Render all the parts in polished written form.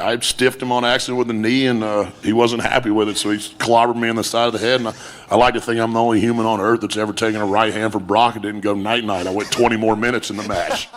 I stiffed him on accident with the knee, and he wasn't happy with it, so he clobbered me in the side of the head. And I like to think I'm the only human on earth that's ever taken a right hand for Brock and didn't go night-night. I went 20 more minutes in the match.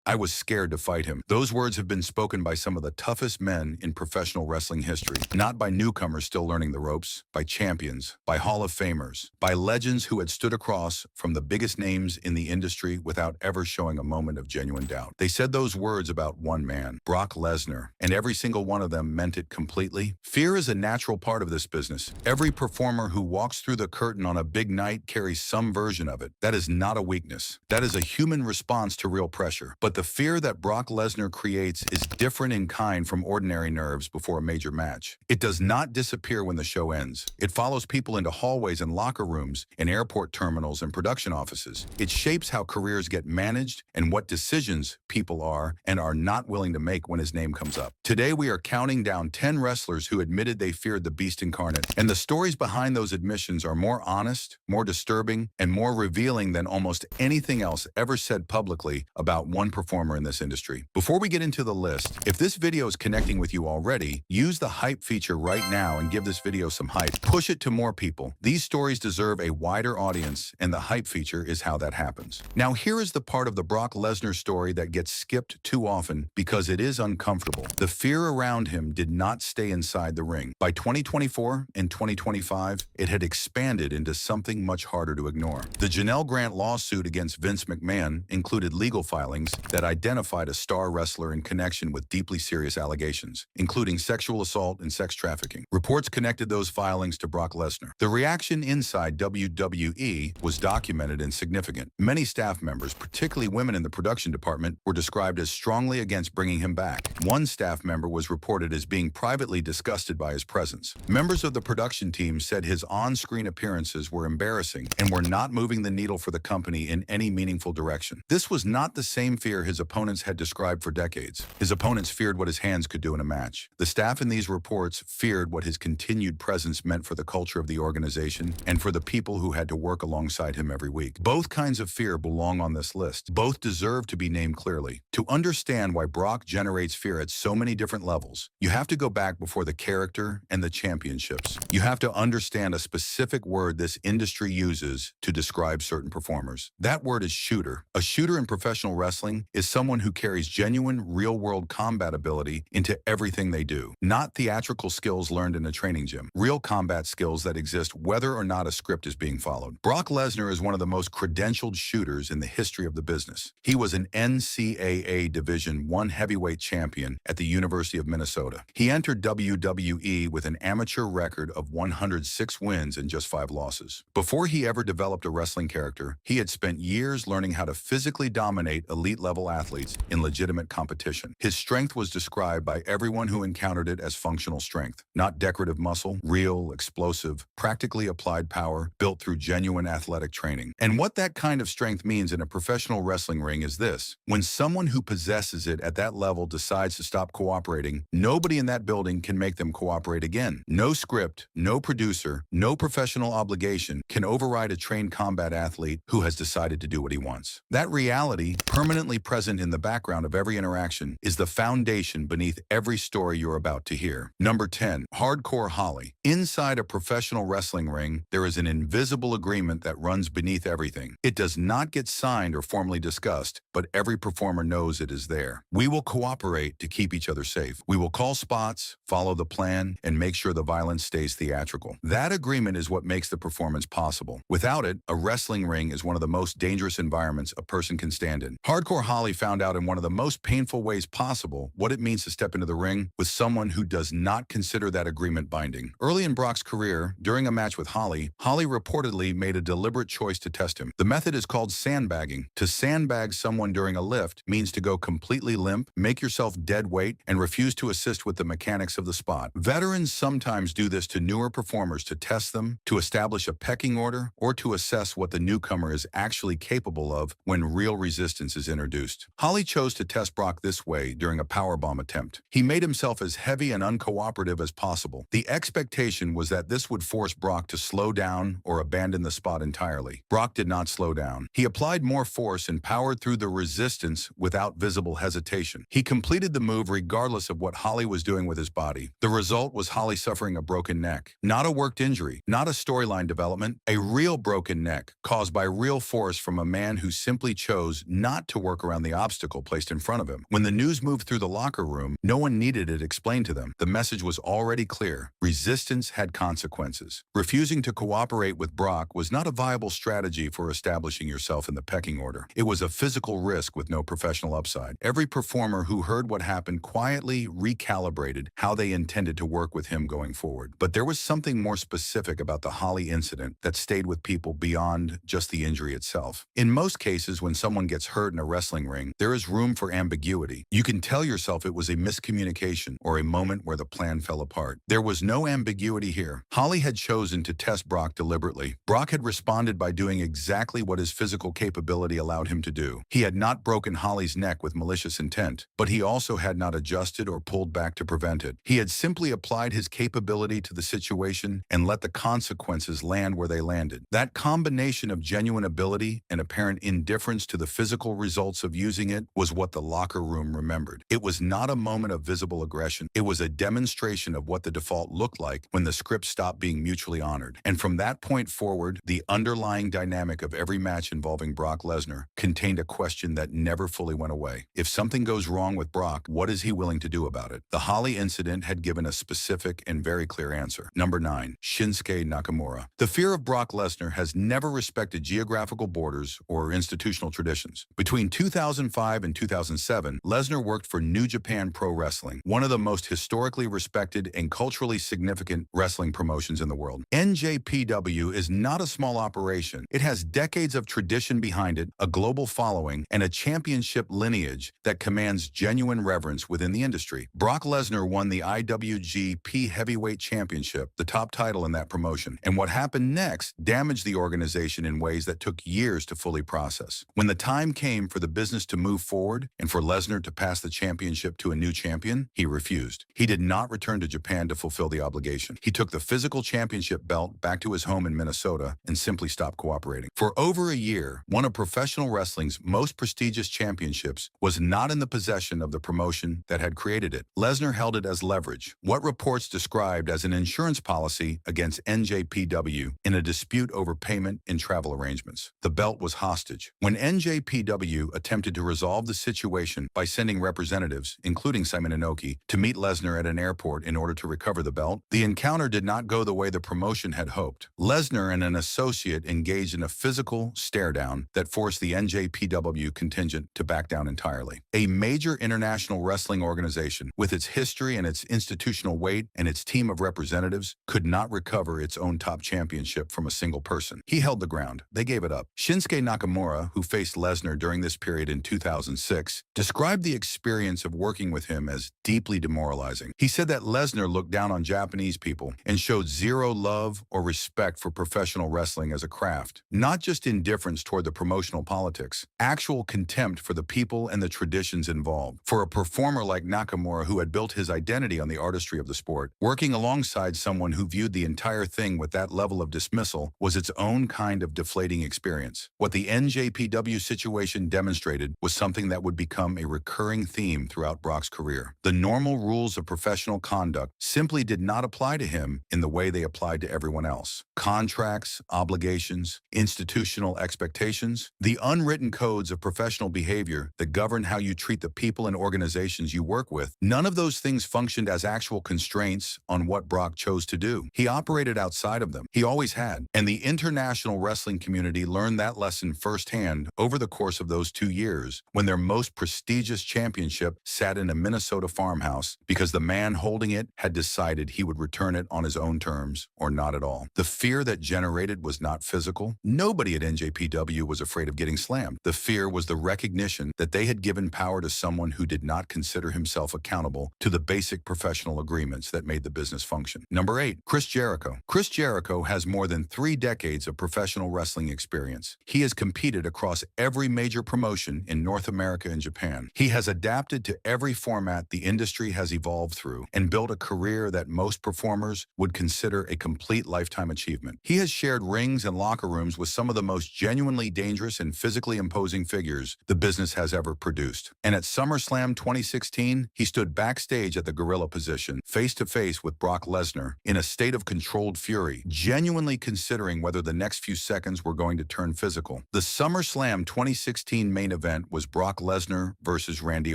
I was scared to fight him. Those words have been spoken by some of the toughest men in professional wrestling history. Not by newcomers still learning the ropes, by champions, by Hall of Famers, by legends who had stood across from the biggest names in the industry without ever showing a moment of genuine doubt. They said those words about one man, Brock Lesnar, and every single one of them meant it completely. Fear is a natural part of this business. Every performer who walks through the curtain on a big night carries some version of it. That is not a weakness. That is a human response to real pressure. But the fear that Brock Lesnar creates is different in kind from ordinary nerves before a major match. It does not disappear when the show ends. It follows people into hallways and locker rooms, in airport terminals and production offices. It shapes how careers get managed and what decisions people are and are not willing to make when his name comes up. Today we are counting down 10 wrestlers who admitted they feared the beast incarnate, and the stories behind those admissions are more honest, more disturbing, and more revealing than almost anything else ever said publicly about one performer in this industry. Before we get into the list, if this video is connecting with you already, use the hype feature right now and give this video some hype. Push it to more people. These stories deserve a wider audience, and the hype feature is how that happens. Now here is the part of the Brock Lesnar story that gets skipped too often because it is uncomfortable. The fear around him did not stay inside the ring. By 2024 and 2025, it had expanded into something much harder to ignore. The Janelle Grant lawsuit against Vince McMahon included legal filings that identified a star wrestler in connection with deeply serious allegations, including sexual assault and sex trafficking. Reports connected those filings to Brock Lesnar. The reaction inside WWE was documented and significant. Many staff members, particularly women in the production department, were described as strongly against bringing him back. One staff member was reported as being privately disgusted by his presence. Members of the production team said his on-screen appearances were embarrassing and were not moving the needle for the company in any meaningful direction. This was not the same fear his opponents had described for decades. His opponents feared what his hands could do in a match. The staff in these reports feared what his continued presence meant for the culture of the organization and for the people who had to work alongside him every week. Both kinds of fear belong on this list. Both deserve to be named clearly. To understand why Brock generates fear at so many different levels, you have to go back before the character and the championships. You have to understand a specific word this industry uses to describe certain performers. That word is shooter. A shooter in professional wrestling is someone who carries genuine, real-world combat ability into everything they do. Not theatrical skills learned in a training gym. Real combat skills that exist whether or not a script is being followed. Brock Lesnar is one of the most credentialed shooters in the history of the business. He was an NCAA Division I heavyweight champion at the University of Minnesota. He entered WWE with an amateur record of 106 wins and just 5 losses. Before he ever developed a wrestling character, he had spent years learning how to physically dominate elite-level athletes in legitimate competition. His strength was described by everyone who encountered it as functional strength, not decorative muscle, real, explosive, practically applied power built through genuine athletic training. And what that kind of strength means in a professional wrestling ring is this: when someone who possesses it at that level decides to stop cooperating, nobody in that building can make them cooperate again. No script, no producer, no professional obligation can override a trained combat athlete who has decided to do what he wants. That reality, permanently present in the background of every interaction, is the foundation beneath every story you're about to hear. Number 10, Hardcore Holly. Inside a professional wrestling ring, there is an invisible agreement that runs beneath everything. It does not get signed or formally discussed, but every performer knows it is there. We will cooperate to keep each other safe. We will call spots, follow the plan, and make sure the violence stays theatrical. That agreement is what makes the performance possible. Without it, a wrestling ring is one of the most dangerous environments a person can stand in. Hardcore Holly found out in one of the most painful ways possible what it means to step into the ring with someone who does not consider that agreement binding. Early in Brock's career, during a match with Holly reportedly made a deliberate choice to test him. The method is called sandbagging. To sandbag someone during a lift means to go completely limp, make yourself dead weight, and refuse to assist with the mechanics of the spot. Veterans sometimes do this to newer performers to test them, to establish a pecking order, or to assess what the newcomer is actually capable of when real resistance is introduced. refused. Holly chose to test Brock this way during a powerbomb attempt. He made himself as heavy and uncooperative as possible. The expectation was that this would force Brock to slow down or abandon the spot entirely. Brock did not slow down. He applied more force and powered through the resistance without visible hesitation. He completed the move regardless of what Holly was doing with his body. The result was Holly suffering a broken neck. Not a worked injury, not a storyline development, a real broken neck caused by real force from a man who simply chose not to work around the obstacle placed in front of him. When the news moved through the locker room, no one needed it explained to them. The message was already clear. Resistance had consequences. Refusing to cooperate with Brock was not a viable strategy for establishing yourself in the pecking order. It was a physical risk with no professional upside. Every performer who heard what happened quietly recalibrated how they intended to work with him going forward. But there was something more specific about the Holly incident that stayed with people beyond just the injury itself. In most cases, when someone gets hurt in a wrestling ring, there is room for ambiguity. You can tell yourself it was a miscommunication or a moment where the plan fell apart. There was no ambiguity here. Holly had chosen to test Brock deliberately. Brock had responded by doing exactly what his physical capability allowed him to do. He had not broken Holly's neck with malicious intent, but he also had not adjusted or pulled back to prevent it. He had simply applied his capability to the situation and let the consequences land where they landed. That combination of genuine ability and apparent indifference to the physical results of using it was what the locker room remembered. It was not a moment of visible aggression. It was a demonstration of what the default looked like when the script stopped being mutually honored. And from that point forward, the underlying dynamic of every match involving Brock Lesnar contained a question that never fully went away. If something goes wrong with Brock, what is he willing to do about it? The Holly incident had given a specific and very clear answer. Number 9, Shinsuke Nakamura. The fear of Brock Lesnar has never respected geographical borders or institutional traditions. Between 2005 and 2007, Lesnar worked for New Japan Pro Wrestling, one of the most historically respected and culturally significant wrestling promotions in the world. NJPW is not a small operation. It has decades of tradition behind it, a global following, and a championship lineage that commands genuine reverence within the industry. Brock Lesnar won the IWGP Heavyweight Championship, the top title in that promotion, and what happened next damaged the organization in ways that took years to fully process. When the time came for the business to move forward and for Lesnar to pass the championship to a new champion, he refused. He did not return to Japan to fulfill the obligation. He took the physical championship belt back to his home in Minnesota and simply stopped cooperating. For over a year, one of professional wrestling's most prestigious championships was not in the possession of the promotion that had created it. Lesnar held it as leverage, what reports described as an insurance policy against NJPW in a dispute over payment and travel arrangements. The belt was hostage. When NJPW attempted to resolve the situation by sending representatives, including Simon Inoki, to meet Lesnar at an airport in order to recover the belt, the encounter did not go the way the promotion had hoped. Lesnar and an associate engaged in a physical stare-down that forced the NJPW contingent to back down entirely. A major international wrestling organization, with its history and its institutional weight and its team of representatives, could not recover its own top championship from a single person. He held the ground. They gave it up. Shinsuke Nakamura, who faced Lesnar during this period in 2006, described the experience of working with him as deeply demoralizing. He said that Lesnar looked down on Japanese people and showed zero love or respect for professional wrestling as a craft. Not just indifference toward the promotional politics, actual contempt for the people and the traditions involved. For a performer like Nakamura, who had built his identity on the artistry of the sport, working alongside someone who viewed the entire thing with that level of dismissal was its own kind of deflating experience. What the NJPW situation demonstrated was something that would become a recurring theme throughout Brock's career. The normal rules of professional conduct simply did not apply to him in the way they applied to everyone else. Contracts, obligations, institutional expectations, the unwritten codes of professional behavior that govern how you treat the people and organizations you work with, none of those things functioned as actual constraints on what Brock chose to do. He operated outside of them. He always had. And the international wrestling community learned that lesson firsthand over the course of those 2 years when their most prestigious championship sat in a Minnesota farmhouse because the man holding it had decided he would return it on his own terms or not at all. The fear that generated was not physical. Nobody at NJPW was afraid of getting slammed. The fear was the recognition that they had given power to someone who did not consider himself accountable to the basic professional agreements that made the business function. Number 8, Chris Jericho. Chris Jericho has more than 3 decades of professional wrestling experience. He has competed across every major promotion promotion in North America and Japan. He has adapted to every format the industry has evolved through and built a career that most performers would consider a complete lifetime achievement. He has shared rings and locker rooms with some of the most genuinely dangerous and physically imposing figures the business has ever produced. And at SummerSlam 2016, he stood backstage at the gorilla position, face-to-face with Brock Lesnar, in a state of controlled fury, genuinely considering whether the next few seconds were going to turn physical. The SummerSlam 2016 main event was Brock Lesnar versus Randy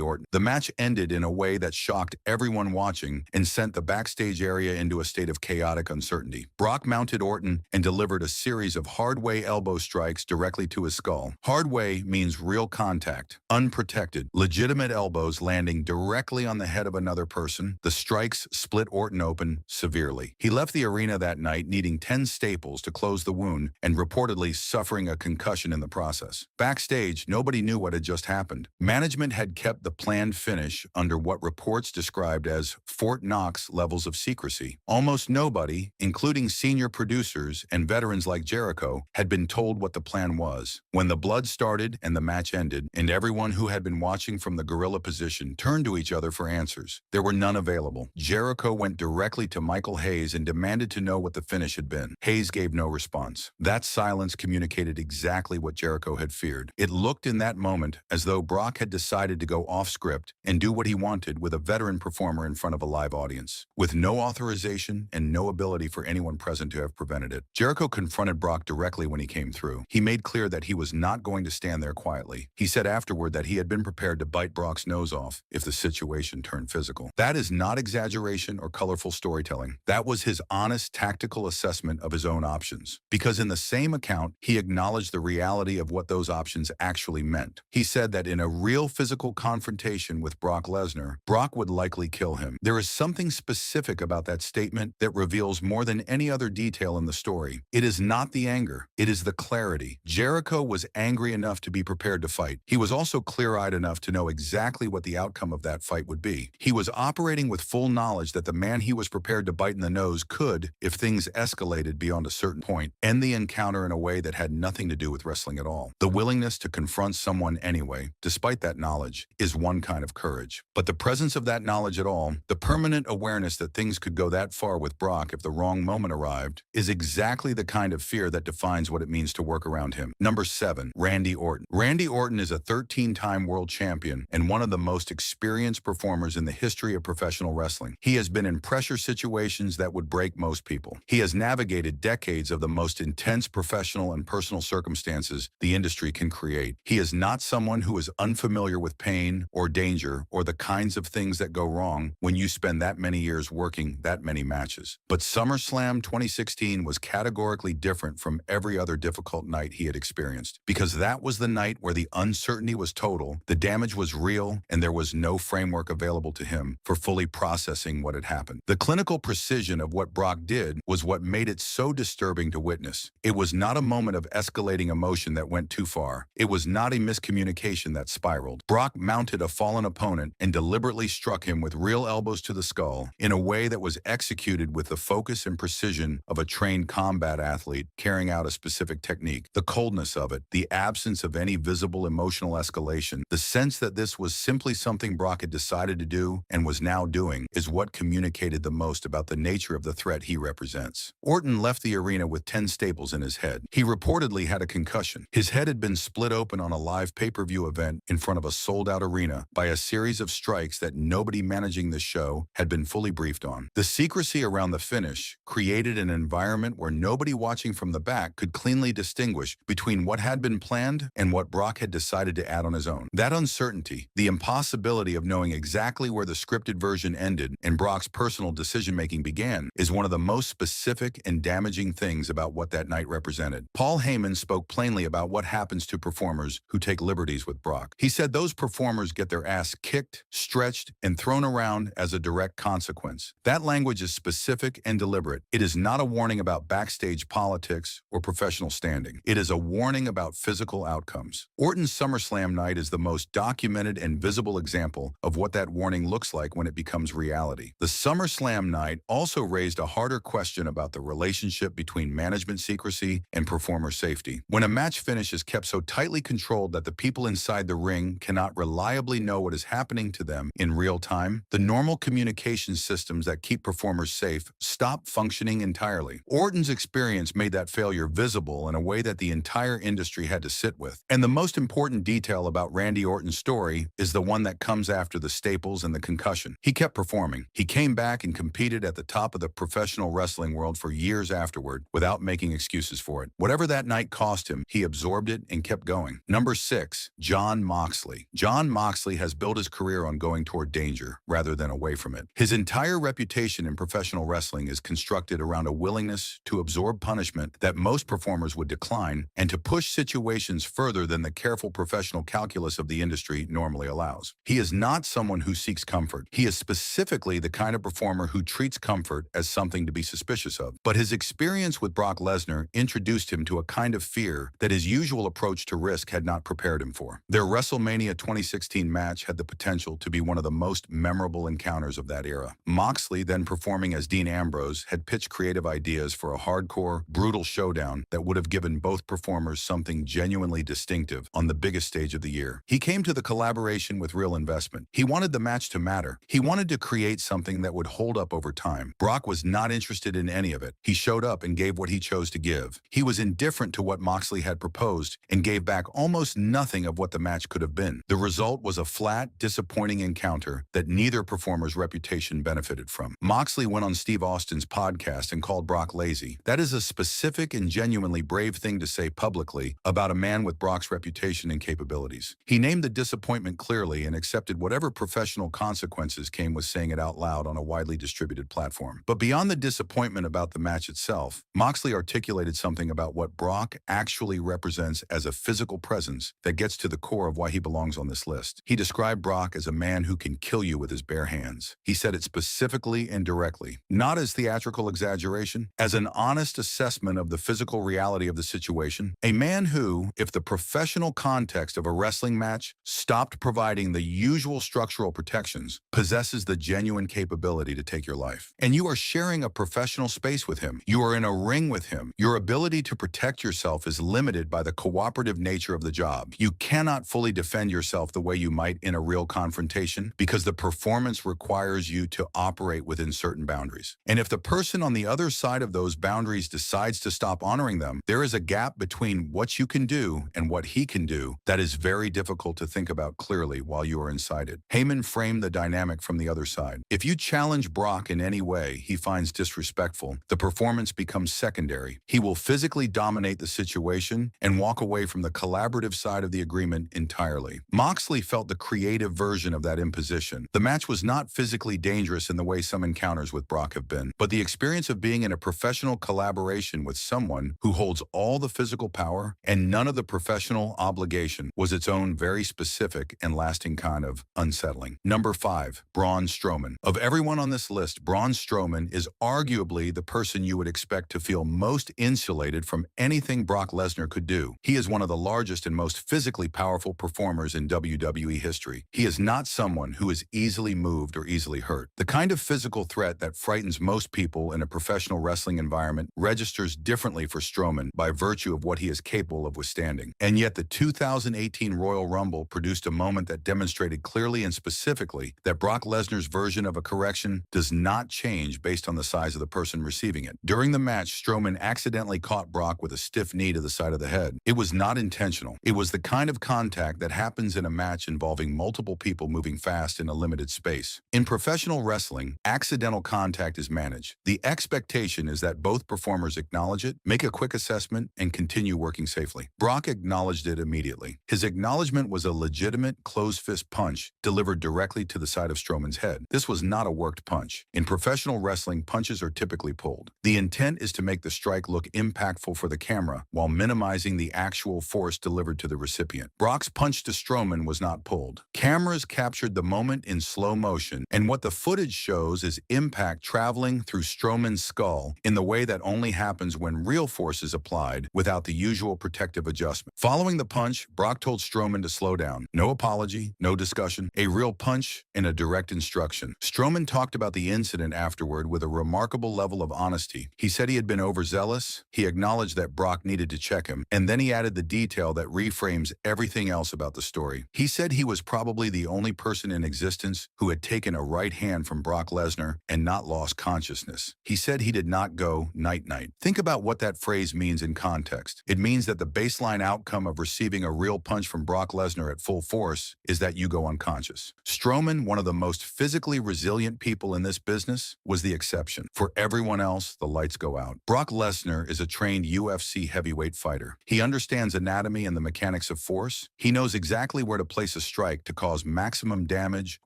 Orton. The match ended in a way that shocked everyone watching and sent the backstage area into a state of chaotic uncertainty. Brock mounted Orton and delivered a series of hard-way elbow strikes directly to his skull. Hard-way means real contact, unprotected, legitimate elbows landing directly on the head of another person. The strikes split Orton open severely. He left the arena that night needing 10 staples to close the wound and reportedly suffering a concussion in the process. Backstage, nobody knew what had just happened. Management had kept the planned finish under what reports described as Fort Knox levels of secrecy. Almost nobody, including senior producers and veterans like Jericho, had been told what the plan was. When the blood started and the match ended, and everyone who had been watching from the gorilla position turned to each other for answers, there were none available. Jericho went directly to Michael Hayes and demanded to know what the finish had been. Hayes gave no response. That silence communicated exactly what Jericho had feared. It looked in that moment as though Brock had decided to go off script and do what he wanted with a veteran performer in front of a live audience, with no authorization and no ability for anyone present to have prevented it. Jericho confronted Brock directly when he came through. He made clear that he was not going to stand there quietly. He said afterward that he had been prepared to bite Brock's nose off if the situation turned physical. That is not exaggeration or colorful storytelling. That was his honest, tactical assessment of his own options. Because in the same account, he acknowledged the reality of what those options actually meant. He said that in a real physical confrontation with Brock Lesnar, Brock would likely kill him. There is something specific about that statement that reveals more than any other detail in the story. It is not the anger, it is the clarity. Jericho was angry enough to be prepared to fight. He was also clear-eyed enough to know exactly what the outcome of that fight would be. He was operating with full knowledge that the man he was prepared to bite in the nose could, if things escalated beyond a certain point, end the encounter in a way that had nothing to do with wrestling at all. The willingness to confront someone anyway, despite that knowledge, is one kind of courage. But the presence of that knowledge at all, the permanent awareness that things could go that far with Brock if the wrong moment arrived, is exactly the kind of fear that defines what it means to work around him. Number 7, Randy Orton. Randy Orton is a 13-time world champion and one of the most experienced performers in the history of professional wrestling. He has been in pressure situations that would break most people. He has navigated decades of the most intense professional and personal circumstances the industry can create. He is not someone who is unfamiliar with pain or danger or the kinds of things that go wrong when you spend that many years working that many matches. But SummerSlam 2016 was categorically different from every other difficult night he had experienced, because that was the night where the uncertainty was total, the damage was real, and there was no framework available to him for fully processing what had happened. The clinical precision of what Brock did was what made it so disturbing to witness. It was not a moment of escalating emotion that went too far. It was not a miscommunication that spiraled. Brock mounted a fallen opponent and deliberately struck him with real elbows to the skull in a way that was executed with the focus and precision of a trained combat athlete carrying out a specific technique. The coldness of it, the absence of any visible emotional escalation, the sense that this was simply something Brock had decided to do and was now doing, is what communicated the most about the nature of the threat he represents. Orton left the arena with 10 staples in his head. He reportedly had a concussion. His head had been split open on a live pay-per-view event in front of a sold-out arena by a series of strikes that nobody managing the show had been fully briefed on. The secrecy around the finish created an environment where nobody watching from the back could cleanly distinguish between what had been planned and what Brock had decided to add on his own. That uncertainty, the impossibility of knowing exactly where the scripted version ended and Brock's personal decision-making began, is one of the most specific and damaging things about what that night represented. Paul Heyman spoke plainly about what happens to performers who take liberties with Brock. He said those performers get their ass kicked, stretched, and thrown around as a direct consequence. That language is specific and deliberate. It is not a warning about backstage politics or professional standing. It is a warning about physical outcomes. Orton's SummerSlam night is the most documented and visible example of what that warning looks like when it becomes reality. The SummerSlam night also raised a harder question about the relationship between management secrecy and performer safety. When a match finish is kept so tightly controlled that the people inside the ring cannot reliably know what is happening to them in real time, the normal communication systems that keep performers safe stop functioning entirely. Orton's experience made that failure visible in a way that the entire industry had to sit with. And the most important detail about Randy Orton's story is the one that comes after the staples and the concussion. He kept performing. He came back and competed at the top of the professional wrestling world for years afterward without making excuses for it. Whatever that night cost him, he absorbed it and kept going. Number 6, Jon Moxley. Jon Moxley has built his career on going toward danger rather than away from it. His entire reputation in professional wrestling is constructed around a willingness to absorb punishment that most performers would decline and to push situations further than the careful professional calculus of the industry normally allows. He is not someone who seeks comfort. He is specifically the kind of performer who treats comfort as something to be suspicious of. But his experience with Brock Lesnar introduced him to a kind of fear that his usual approach to risk had not prepared him for. Their WrestleMania 2016 match had the potential to be one of the most memorable encounters of that era. Moxley, then performing as Dean Ambrose, had pitched creative ideas for a hardcore, brutal showdown that would have given both performers something genuinely distinctive on the biggest stage of the year. He came to the collaboration with real investment. He wanted the match to matter. He wanted to create something that would hold up over time. Brock was not interested in any of it. He showed up and gave what he chose to give. He was indifferent to what Moxley had proposed and gave back almost nothing of what the match could have been. The result was a flat, disappointing encounter that neither performer's reputation benefited from. Moxley went on Steve Austin's podcast and called Brock lazy. That is a specific and genuinely brave thing to say publicly about a man with Brock's reputation and capabilities. He named the disappointment clearly and accepted whatever professional consequences came with saying it out loud on a widely distributed platform. But beyond the disappointment about the match itself, Moxley articulated something about what Brock actually represents as a physical presence that gets to the core of why he belongs on this list. He described Brock as a man who can kill you with his bare hands. He said it specifically and directly, not as theatrical exaggeration, as an honest assessment of the physical reality of the situation. A man who, if the professional context of a wrestling match stopped providing the usual structural protections, possesses the genuine capability to take your life. And you are sharing a professional space with him. You are in a ring with him. Your ability to protect yourself is limited by the cooperative nature of the job. You cannot fully defend yourself the way you might in a real confrontation because the performance requires you to operate within certain boundaries. And if the person on the other side of those boundaries decides to stop honoring them, there is a gap between what you can do and what he can do that is very difficult to think about clearly while you are inside it. Heyman framed the dynamic from the other side. If you challenge Brock in any way he finds disrespectful, the performance becomes secondary. He will physically dominate the situation and walk away from the collaborative side of the agreement entirely. Moxley felt the creative version of that imposition. The match was not physically dangerous in the way some encounters with Brock have been, but the experience of being in a professional collaboration with someone who holds all the physical power and none of the professional obligation was its own very specific and lasting kind of unsettling. Number 5, Braun Strowman. Of everyone on this list, Braun Strowman is arguably the person you would expect to feel most insulated from anything Brock Lesnar could do. He is one of the largest and most physically powerful performers in WWE history. He is not someone who is easily moved or easily hurt. The kind of physical threat that frightens most people in a professional wrestling environment registers differently for Strowman by virtue of what he is capable of withstanding. And yet the 2018 Royal Rumble produced a moment that demonstrated clearly and specifically that Brock Lesnar's version of a correction does not change based on the size of the person receiving it. During the match, Strowman accidentally caught Brock with a stiff knee to the side of the head. It was not intentional. It was the kind of contact that happens in a match involving multiple people moving fast in a limited space. In professional wrestling, accidental contact is managed. The expectation is that both performers acknowledge it, make a quick assessment, and continue working safely. Brock acknowledged it immediately. His acknowledgement was a legitimate closed-fist punch delivered directly to the side of Strowman's head. This was not a worked punch. In professional wrestling, punches are typically pulled. The intent is to make the strike look impactful for the camera while minimizing the actual force delivered to the recipient. Brock's punch to Strowman was not pulled. Cameras captured the moment in slow motion, and what the footage shows is impact traveling through Strowman's skull in the way that only happens when real force is applied without the usual protective adjustment. Following the punch, Brock told Strowman to slow down. No apology, no discussion, a real punch and a direct instruction. Strowman talked about the incident afterward with a remarkable level of honesty. He said he had been overzealous, he acknowledged that Brock needed to check him, and then he added the detail that reframed reframes everything else about the story. He said he was probably the only person in existence who had taken a right hand from Brock Lesnar and not lost consciousness. He said he did not go night-night. Think about what that phrase means in context. It means that the baseline outcome of receiving a real punch from Brock Lesnar at full force is that you go unconscious. Strowman, one of the most physically resilient people in this business, was the exception. For everyone else, the lights go out. Brock Lesnar is a trained UFC heavyweight fighter. He understands anatomy and the mechanics of force. He knows exactly where to place a strike to cause maximum damage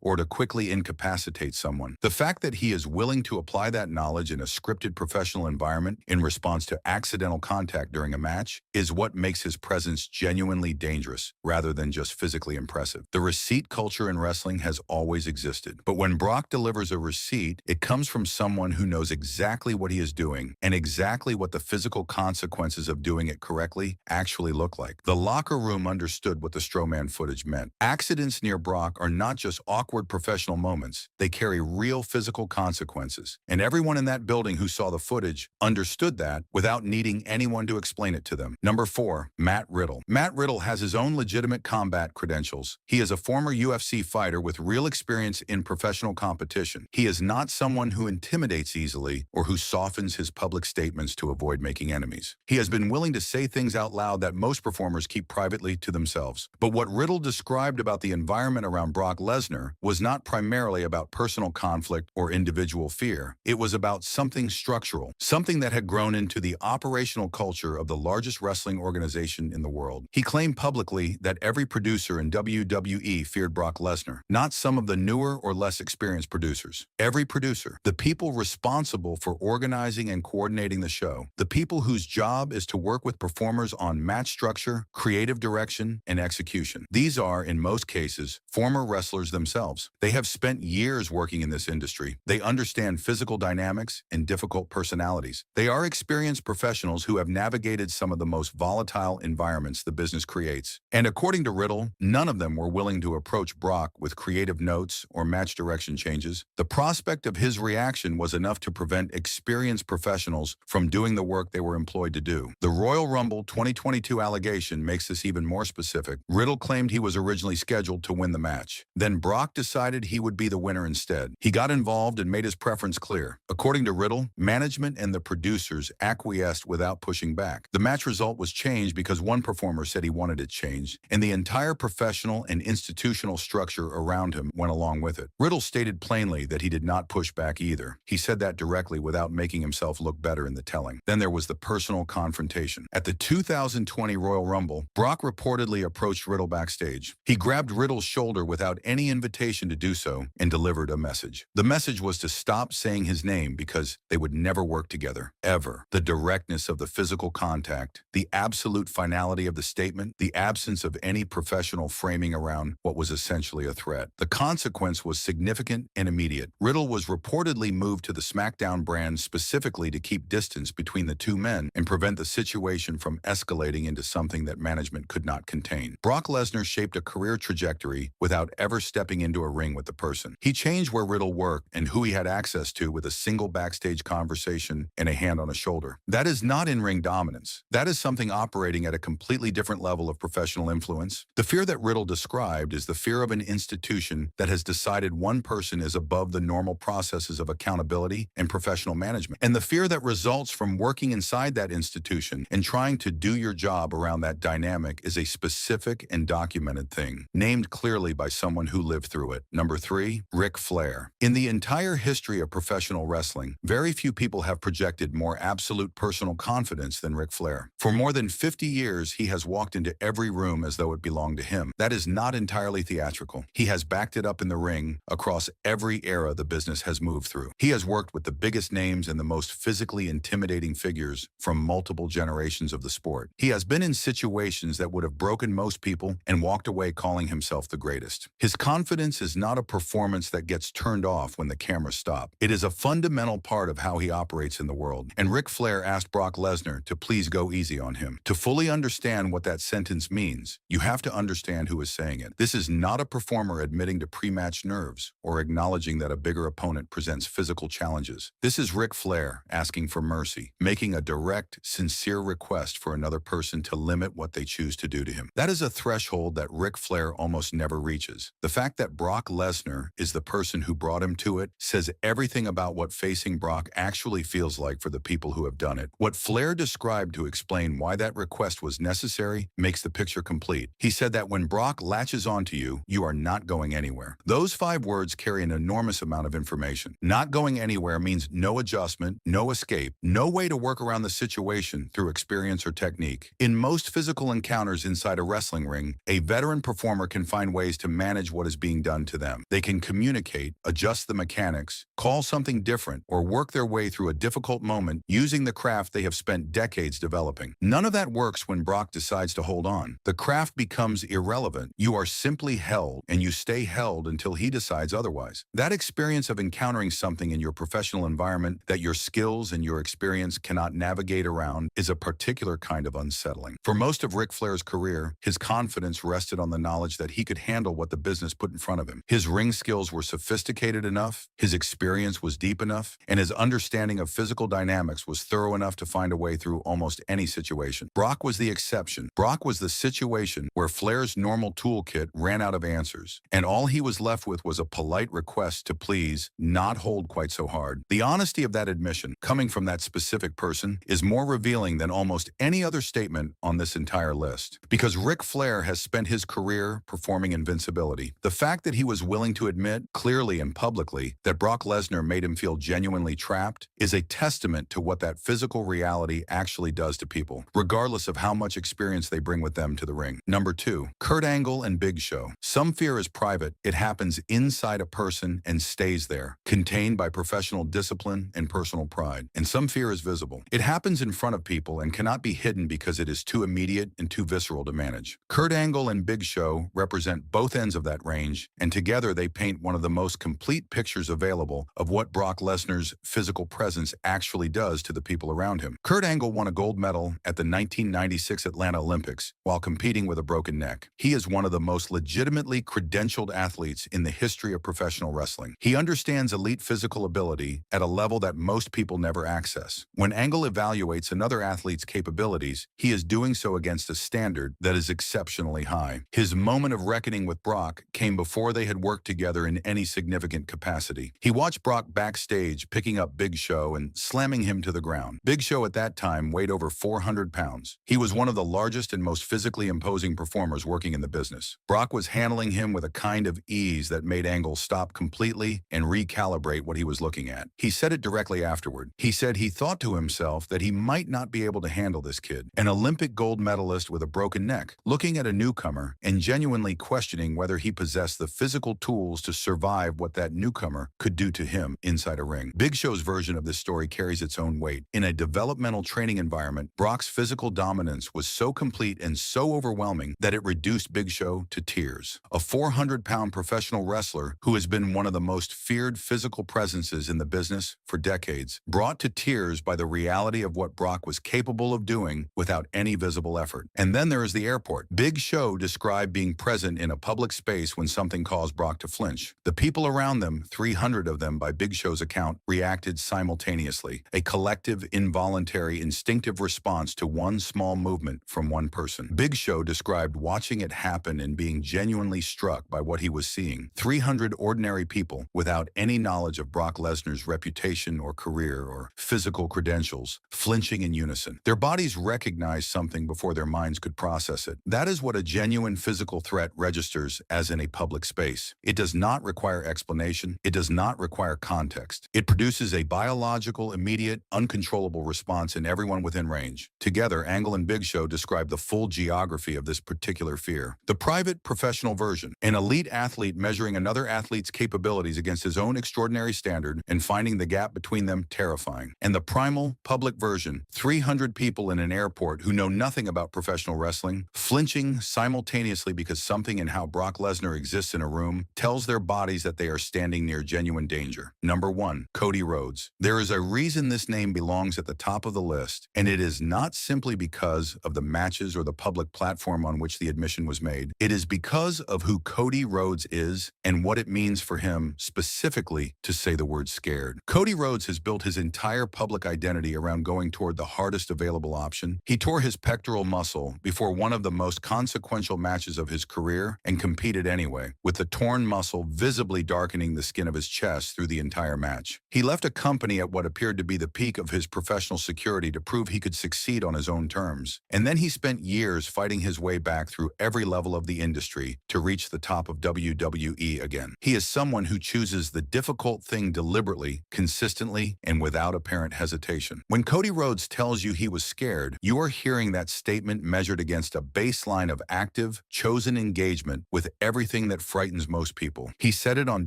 or to quickly incapacitate someone. The fact that he is willing to apply that knowledge in a scripted professional environment in response to accidental contact during a match is what makes his presence genuinely dangerous rather than just physically impressive. The receipt culture in wrestling has always existed, but when Brock delivers a receipt, it comes from someone who knows exactly what he is doing and exactly what the physical consequences of doing it correctly actually look like. The locker room understood what the Strowman footage meant. Accidents near Brock are not just awkward professional moments, they carry real physical consequences. And everyone in that building who saw the footage understood that without needing anyone to explain it to them. Number 4, Matt Riddle. Matt Riddle has his own legitimate combat credentials. He is a former UFC fighter with real experience in professional competition. He is not someone who intimidates easily or who softens his public statements to avoid making enemies. He has been willing to say things out loud that most performers keep privately to themselves. But what Riddle described about the environment around Brock Lesnar was not primarily about personal conflict or individual fear. It was about something structural, something that had grown into the operational culture of the largest wrestling organization in the world. He claimed publicly that every producer in WWE feared Brock Lesnar, not some of the newer or less experienced producers. Every producer, the people responsible for organizing and coordinating the show, the people whose job is to work with performers on match structure, creative direction, and execution. These are, in most cases, former wrestlers themselves. They have spent years working in this industry. They understand physical dynamics and difficult personalities. They are experienced professionals who have navigated some of the most volatile environments the business creates. And according to Riddle, none of them were willing to approach Brock with creative notes or match direction changes. The prospect of his reaction was enough to prevent experienced professionals from doing the work they were employed to do. The Royal Rumble 2022 allegation makes this even more specific. Riddle claimed he was originally scheduled to win the match. Then Brock decided he would be the winner instead. He got involved and made his preference clear. According to Riddle, management and the producers acquiesced without pushing back. The match result was changed because one performer said he wanted it changed, and the entire professional and institutional structure around him went along with it. Riddle stated plainly that he did not push back either. He said that directly without making himself look better in the telling. Then there was the personal confrontation. At the 2020 Royal Rumble, Brock reportedly approached Riddle backstage. He grabbed Riddle's shoulder without any invitation to do so and delivered a message. The message was to stop saying his name because they would never work together, ever. The directness of the physical contact, the absolute finality of the statement, the absence of any professional framing around what was essentially a threat. The consequence was significant and immediate. Riddle was reportedly moved to the SmackDown brand specifically to keep distance between the two men and prevent the situation from escalating into something that management could not contain. Brock Lesnar shaped a career trajectory without ever stepping into a ring with the person. He changed where Riddle worked and who he had access to with a single backstage conversation and a hand on a shoulder. That is not in-ring dominance. That is something operating at a completely different level of professional influence. The fear that Riddle described is the fear of an institution that has decided one person is above the normal processes of accountability and professional management. And the fear that results from working inside that institution and trying to do your job around that dynamic is a specific and documented thing, named clearly by someone who lived through it. Number 3, Ric Flair. In the entire history of professional wrestling, very few people have projected more absolute personal confidence than Ric Flair. For more than 50 years, he has walked into every room as though it belonged to him. That is not entirely theatrical. He has backed it up in the ring across every era the business has moved through. He has worked with the biggest names and the most physically intimidating figures from multiple generations of the sport. He has been in situations that would have broken most people and walked away calling himself the greatest. His confidence is not a performance that gets turned off when the cameras stop. It is a fundamental part of how he operates in the world. And Ric Flair asked Brock Lesnar to please go easy on him. To fully understand what that sentence means, you have to understand who is saying it. This is not a performer admitting to pre-match nerves or acknowledging that a bigger opponent presents physical challenges. This is Ric Flair asking for mercy, making a direct, sincere request for another person to limit what they choose to to do to him. That is a threshold that Ric Flair almost never reaches. The fact that Brock Lesnar is the person who brought him to it says everything about what facing Brock actually feels like for the people who have done it. What Flair described to explain why that request was necessary makes the picture complete. He said that when Brock latches onto you, you are not going anywhere. Those 5 words carry an enormous amount of information. Not going anywhere means no adjustment, no escape, no way to work around the situation through experience or technique. In most physical encounters inside a wrestling ring, a veteran performer can find ways to manage what is being done to them. They can communicate, adjust the mechanics, call something different, or work their way through a difficult moment using the craft they have spent decades developing. None of that works when Brock decides to hold on. The craft becomes irrelevant. You are simply held, and you stay held until he decides otherwise. That experience of encountering something in your professional environment that your skills and your experience cannot navigate around is a particular kind of unsettling. For most of Ric Flair's career, his confidence rested on the knowledge that he could handle what the business put in front of him. His ring skills were sophisticated enough, his experience was deep enough, and his understanding of physical dynamics was thorough enough to find a way through almost any situation. Brock was the exception. Brock was the situation where Flair's normal toolkit ran out of answers, and all he was left with was a polite request to please not hold quite so hard. The honesty of that admission, coming from that specific person, is more revealing than almost any other statement on this entire list. Because Ric Flair has spent his career performing invincibility. The fact that he was willing to admit, clearly and publicly, that Brock Lesnar made him feel genuinely trapped is a testament to what that physical reality actually does to people, regardless of how much experience they bring with them to the ring. Number 2, Kurt Angle and Big Show. Some fear is private. It happens inside a person and stays there, contained by professional discipline and personal pride. And some fear is visible. It happens in front of people and cannot be hidden because it is too immediate and too visceral to manage. Kurt Angle and Big Show represent both ends of that range, and together they paint one of the most complete pictures available of what Brock Lesnar's physical presence actually does to the people around him. Kurt Angle won a gold medal at the 1996 Atlanta Olympics while competing with a broken neck. He is one of the most legitimately credentialed athletes in the history of professional wrestling. He understands elite physical ability at a level that most people never access. When Angle evaluates another athlete's capabilities, he is doing so against a standard that is exceptionally high. His moment of reckoning with Brock came before they had worked together in any significant capacity. He watched Brock backstage picking up Big Show and slamming him to the ground. Big Show at that time weighed over 400 pounds. He was one of the largest and most physically imposing performers working in the business. Brock was handling him with a kind of ease that made Angle stop completely and recalibrate what he was looking at. He said it directly afterward. He said he thought to himself that he might not be able to handle this kid, an Olympic gold medalist with a broken neck, looking at a newcomer and genuinely questioning whether he possessed the physical tools to survive what that newcomer could do to him inside a ring. Big Show's version of this story carries its own weight. In a developmental training environment, Brock's physical dominance was so complete and so overwhelming that it reduced Big Show to tears. A 400-pound professional wrestler who has been one of the most feared physical presences in the business for decades, brought to tears by the reality of what Brock was capable of doing without any visible effort. And then there is the airport. Big Show described being present in a public space when something caused Brock to flinch. The people around them, 300 of them by Big Show's account, reacted simultaneously, a collective, involuntary, instinctive response to one small movement from one person. Big Show described watching it happen and being genuinely struck by what he was seeing. 300 ordinary people without any knowledge of Brock Lesnar's reputation or career or physical credentials, flinching in unison. Their bodies recognized something before their minds could process it. That is what a genuine physical threat registers as in a public space. It does not require explanation. It does not require context. It produces a biological, immediate, uncontrollable response in everyone within range. Together, Angle and Big Show describe the full geography of this particular fear. The private, professional version, an elite athlete measuring another athlete's capabilities against his own extraordinary standard and finding the gap between them terrifying. And the primal, public version, 300 people in an airport who know nothing about professional wrestling, flinching simultaneously because something in how Brock Lesnar exists in a room tells their bodies that they are standing near genuine danger. Number 1, Cody Rhodes. There is a reason this name belongs at the top of the list, and it is not simply because of the matches or the public platform on which the admission was made. It is because of who Cody Rhodes is and what it means for him specifically to say the word scared. Cody Rhodes has built his entire public identity around going toward the hardest available option. He tore his pectoral muscle before before one of the most consequential matches of his career and competed anyway, with the torn muscle visibly darkening the skin of his chest through the entire match. He left a company at what appeared to be the peak of his professional security to prove he could succeed on his own terms. And then he spent years fighting his way back through every level of the industry to reach the top of WWE again. He is someone who chooses the difficult thing deliberately, consistently, and without apparent hesitation. When Cody Rhodes tells you he was scared, you are hearing that statement measured against a baseline of active, chosen engagement with everything that frightens most people. He said it on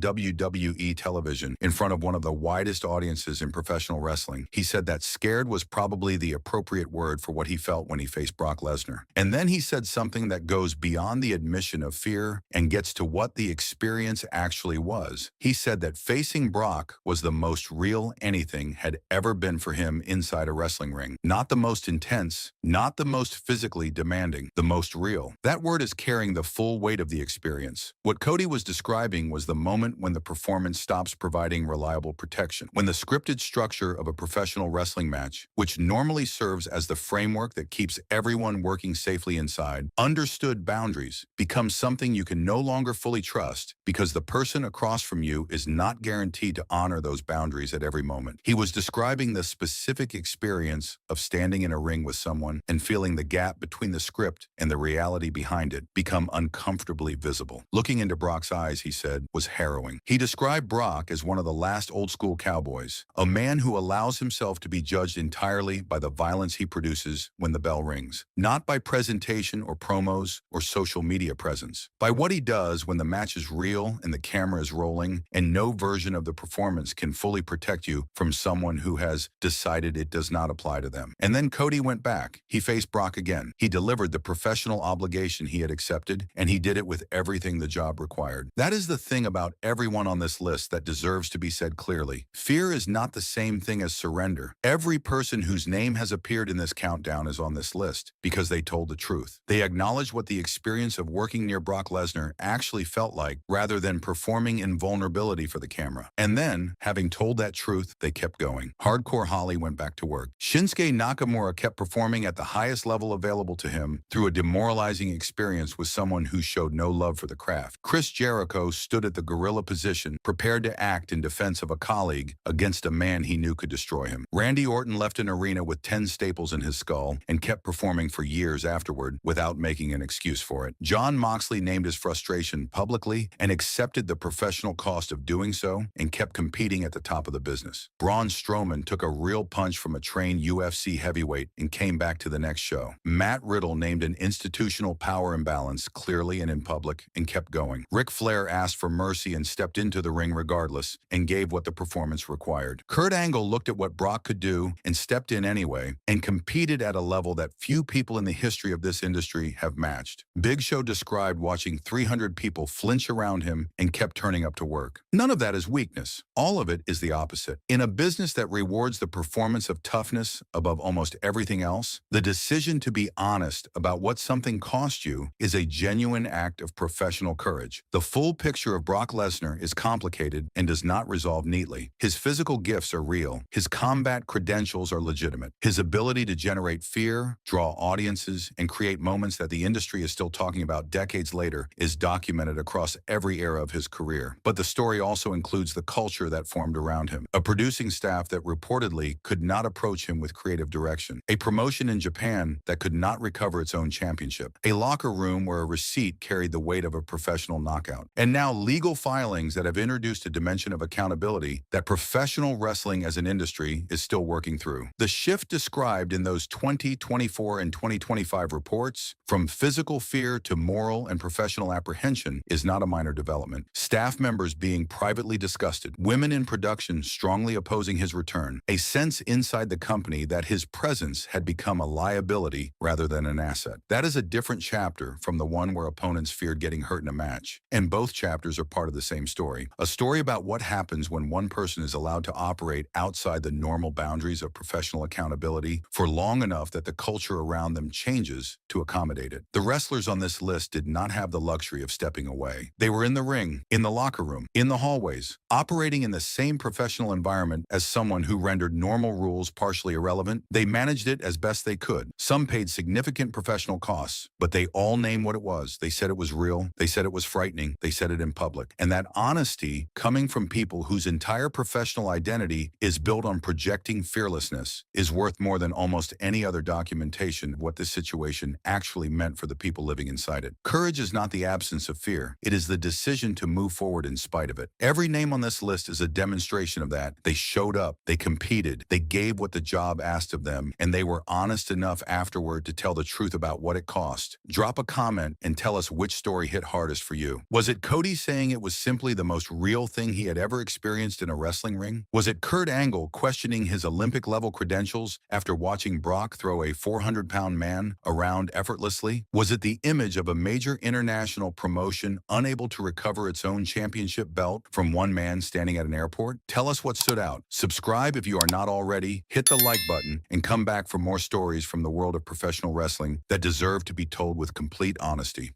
WWE television in front of one of the widest audiences in professional wrestling. He said that scared was probably the appropriate word for what he felt when he faced Brock Lesnar. And then he said something that goes beyond the admission of fear and gets to what the experience actually was. He said that facing Brock was the most real anything had ever been for him inside a wrestling ring. Not the most intense, not the most physically demanding, the most real. That word is carrying the full weight of the experience. What Cody was describing was the moment when the performance stops providing reliable protection, when the scripted structure of a professional wrestling match, which normally serves as the framework that keeps everyone working safely inside, understood boundaries, becomes something you can no longer fully trust because the person across from you is not guaranteed to honor those boundaries at every moment. He was describing the specific experience of standing in a ring with someone and feeling the gap between the script and the reality behind it become uncomfortably visible. Looking into Brock's eyes, he said, was harrowing. He described Brock as one of the last old-school cowboys, a man who allows himself to be judged entirely by the violence he produces when the bell rings, not by presentation or promos or social media presence, by what he does when the match is real and the camera is rolling and no version of the performance can fully protect you from someone who has decided it does not apply to them. And then Cody went back. He faced Brock again. He delivered the professional obligation he had accepted, and he did it with everything the job required. That is the thing about everyone on this list that deserves to be said clearly. Fear is not the same thing as surrender. Every person whose name has appeared in this countdown is on this list because they told the truth. They acknowledged what the experience of working near Brock Lesnar actually felt like rather than performing in vulnerability for the camera. And then, having told that truth, they kept going. Hardcore Holly went back to work. Shinsuke Nakamura kept performing at the highest level available to him through a demoralizing experience with someone who showed no love for the craft. Chris Jericho stood at the gorilla position, prepared to act in defense of a colleague against a man he knew could destroy him. Randy Orton left an arena with 10 staples in his skull and kept performing for years afterward without making an excuse for it. Jon Moxley named his frustration publicly and accepted the professional cost of doing so and kept competing at the top of the business. Braun Strowman took a real punch from a trained UFC heavyweight and came back to the next show. Matt Riddle named an institutional power imbalance clearly and in public and kept going. Ric Flair asked for mercy and stepped into the ring regardless and gave what the performance required. Kurt Angle looked at what Brock could do and stepped in anyway and competed at a level that few people in the history of this industry have matched. Big Show described watching 300 people flinch around him and kept turning up to work. None of that is weakness. All of it is the opposite. In a business that rewards the performance of toughness above almost everything else, the decision to be honest about what something cost you is a genuine act of professional courage. The full picture of Brock Lesnar is complicated and does not resolve neatly. His physical gifts are real. His combat credentials are legitimate. His ability to generate fear, draw audiences, and create moments that the industry is still talking about decades later is documented across every era of his career. But the story also includes the culture that formed around him, a producing staff that reportedly could not approach him with creative direction, a promotion in Japan that could not recover its own championship, a locker room where a receipt carried the weight of a professional knockout, and now legal filings that have introduced a dimension of accountability that professional wrestling as an industry is still working through. The shift described in those 2024 and 2025 reports, from physical fear to moral and professional apprehension, is not a minor development. Staff members being privately disgusted, women in production strongly opposing his return, a sense inside the company that his presence had become a liability rather than an asset. That is a different chapter from the one where opponents feared getting hurt in a match. And both chapters are part of the same story. A story about what happens when one person is allowed to operate outside the normal boundaries of professional accountability for long enough that the culture around them changes to accommodate it. The wrestlers on this list did not have the luxury of stepping away. They were in the ring, in the locker room, in the hallways, operating in the same professional environment as someone who rendered normal rules partially irrelevant. They managed it as best they could. Some paid significant significant professional costs, but they all named what it was. They said it was real. They said it was frightening. They said it in public. And that honesty coming from people whose entire professional identity is built on projecting fearlessness is worth more than almost any other documentation of what this situation actually meant for the people living inside it. Courage is not the absence of fear. It is the decision to move forward in spite of it. Every name on this list is a demonstration of that. They showed up, they competed, they gave what the job asked of them, and they were honest enough afterward to tell the truth about what it cost. Drop a comment and tell us which story hit hardest for you. Was it Cody saying it was simply the most real thing he had ever experienced in a wrestling ring? Was it Kurt Angle questioning his Olympic-level credentials after watching Brock throw a 400-pound man around effortlessly? Was it the image of a major international promotion unable to recover its own championship belt from one man standing at an airport? Tell us what stood out. Subscribe if you are not already, hit the like button, and come back for more stories from the world of professional wrestling that deserve to be told with complete honesty.